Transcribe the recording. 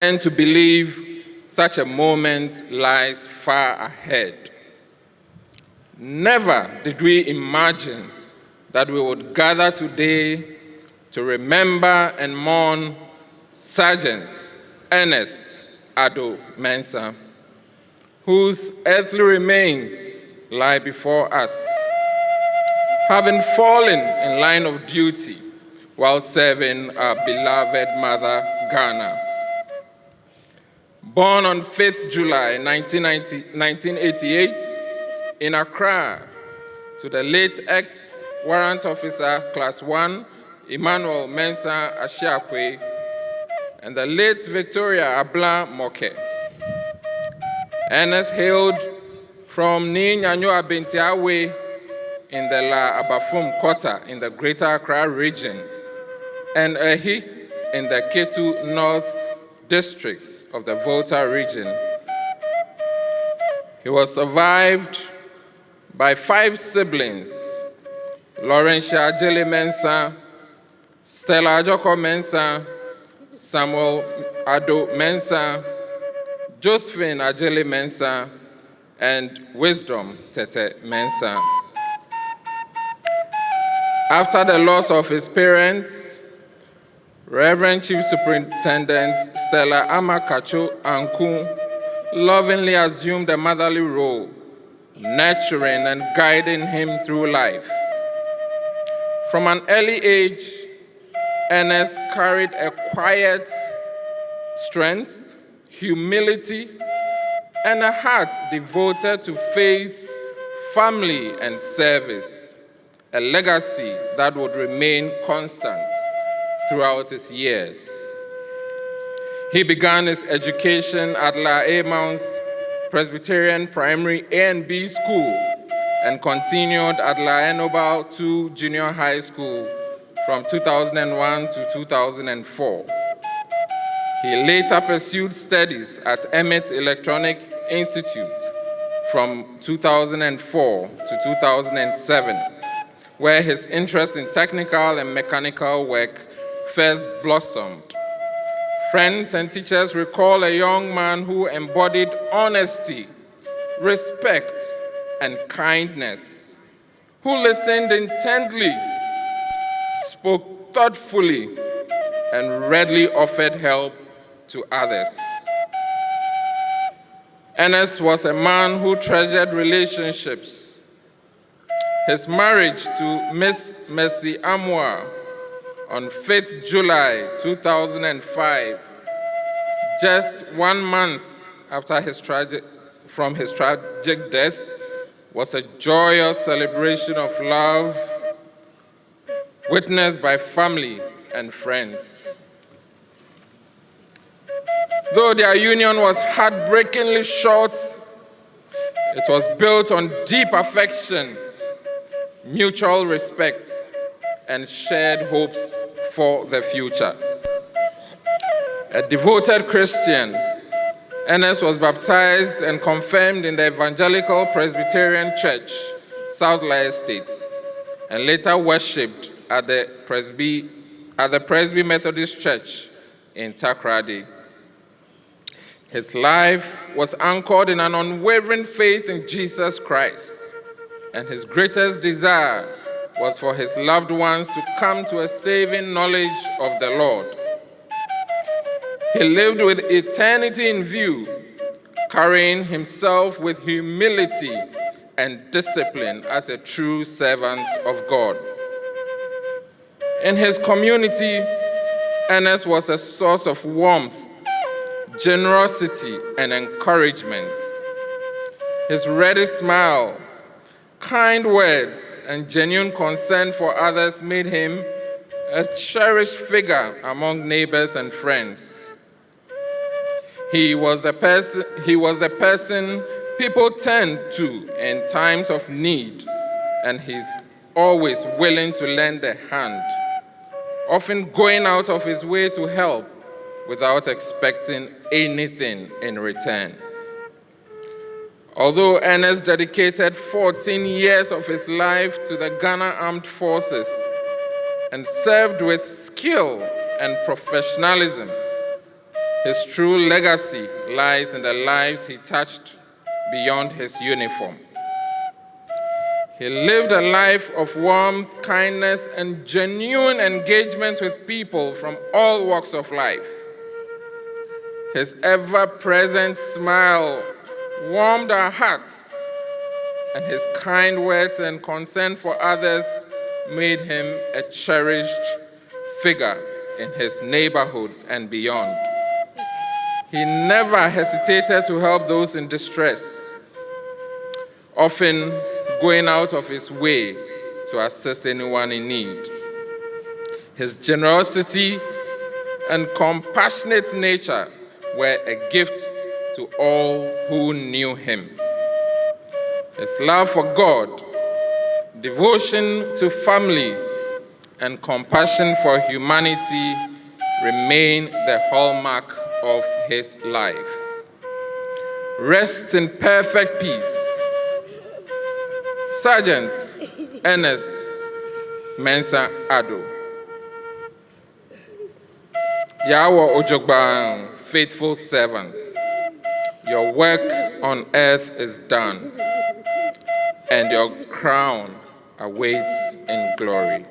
and to believe such a moment lies far ahead. Never did we imagine that we would gather today to remember and mourn Sergeant Ernest Addo Mensah, whose earthly remains lie before us, having fallen in line of duty while serving our beloved mother, Ghana. Born on 5th July 1988 in Accra to the late ex-warrant officer Class 1 Emmanuel Mensah Ashiakwe and the late Victoria Abla Moke. Ernest hailed from Ni Nyanyo Abentiawe in the La Abafum Quarter in the Greater Accra region and Ehi in the Ketu North District of the Volta region. He was survived by 5 siblings: Laurentia Ajele Mensah, Stella Ajoko Mensah, Samuel Addo Mensah, Josephine Ajele Mensah, and Wisdom Tete Mensah. After the loss of his parents, Reverend Chief Superintendent Stella Amakacho Anku lovingly assumed a motherly role, nurturing and guiding him through life. From an early age, Ernest carried a quiet strength, humility, and a heart devoted to faith, family, and service, a legacy that would remain constant throughout his years. He began his education at La Mounds Presbyterian Primary A and B School and continued at La Enobal II Junior High School from 2001 to 2004. He later pursued studies at Emmett Electronic Institute from 2004 to 2007, where his interest in technical and mechanical work first blossomed. Friends and teachers recall a young man who embodied honesty, respect, and kindness, who listened intently, spoke thoughtfully, and readily offered help to others. Ernest was a man who treasured relationships. His marriage to Miss Mercy Amwa on 5th July 2005, just 1 month after his tragic death, was a joyous celebration of love witnessed by family and friends. Though their union was heartbreakingly short, it was built on deep affection, mutual respect, and shared hopes for the future. A devoted Christian, Ernest was baptized and confirmed in the Evangelical Presbyterian Church, South Lyle Estate, and later worshipped at the Presby Methodist Church in Takoradi. His life was anchored in an unwavering faith in Jesus Christ, and his greatest desire was for his loved ones to come to a saving knowledge of the Lord. He lived with eternity in view, carrying himself with humility and discipline as a true servant of God. In his community, Ernest was a source of warmth, generosity, and encouragement. His ready smile, kind words, and genuine concern for others made him a cherished figure among neighbors and friends. He was the person people turned to in times of need, and he's always willing to lend a hand, often going out of his way to help without expecting anything in return. Although Ernest dedicated 14 years of his life to the Ghana Armed Forces and served with skill and professionalism, His true legacy lies in the lives he touched beyond his uniform. He lived a life of warmth, kindness, and genuine engagement with people from all walks of life. His ever-present smile warmed our hearts, and his kind words and concern for others made him a cherished figure in his neighborhood and beyond. He never hesitated to help those in distress, often going out of his way to assist anyone in need. His generosity and compassionate nature were a gift to all who knew him. His love for God, devotion to family, and compassion for humanity remain the hallmark of his life. Rest in perfect peace, Sergeant Ernest Addo. Yawo Ojogban, faithful servant, your work on earth is done, and your crown awaits in glory.